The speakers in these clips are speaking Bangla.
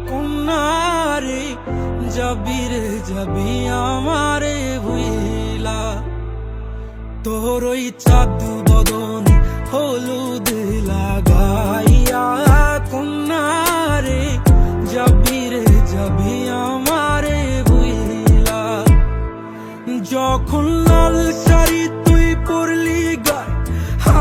কন্যারে যাবি রে যাবি আমারে ভুইলা তোর ওই চাঁদ বদন হলুদ লাগাইয়া কন্যারে যাবি রে যাবি আমারে ভুইলা যখন লাল শাড়ি তুই পরলি গায়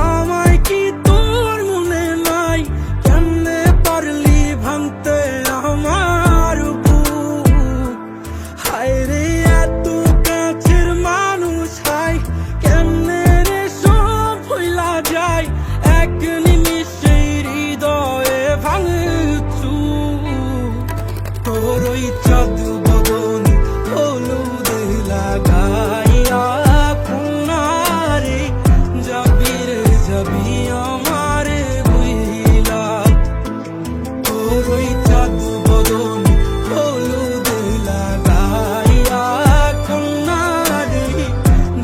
আমায় কি তোর মনে নাই কেমনে পারলি ভাঙতে আমার বুক হায় রে এত কাছের মানুষ হায় কেমনে রে সব ভুলা যায় এক নিমিষে হৃদয়ে ভাঙচু তোর ওই চাঁদ বদন হলুদ লাগাইয়া কন্যারে যাবি রে যাবি আমারে ভুইলা তোর ওই চাঁদ বদন হলুদ লাগাইয়া কন্যারে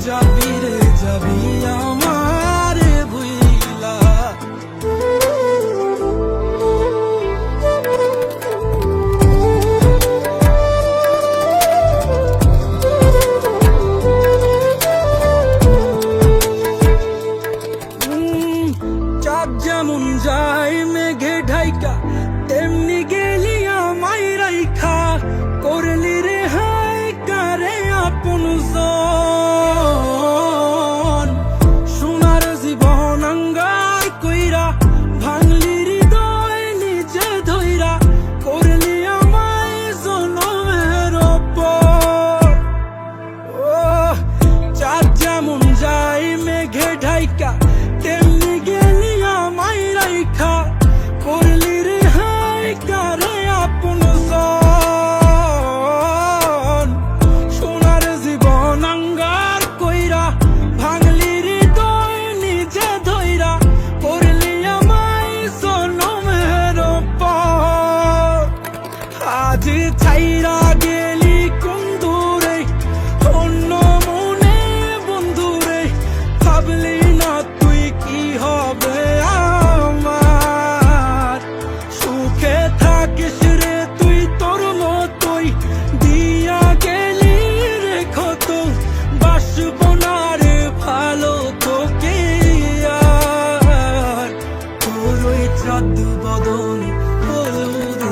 যাবি রে যাবি আমারে ভুইলা চাঁদ যেমন যায় মেঘে ঢাইকা তেমনি গেলি আমায় রাইখা করলি রে হায় কারে আপন জন সোনার জীবন আঙ্গার কইরা ভাঙলি হৃদয় নিজে ধইরা করলি আমায় জনমের ওপর ও চাঁদ যেমন যায় মেঘে ঢাইকা তেমনি গেলি আমায় রাইখা করলি রে হায় কারে আপন জন সোনার জীবন আঙ্গার কইরা ভাঙলি হৃদয় নিজে ধইরা করলি আমায় জনমের ওপর আজ ছাইরা গেলি কোন দূরে অন্য মনে বন্ধুরে ভাবলি না তুই কি হবে আমার সুখে থাকিস রে তুই তোর মতোই দিয়া গেলি রে ক্ষত বাসব না রে ভালো তোকে আর তোর ওই চাঁদ বদন হলুদ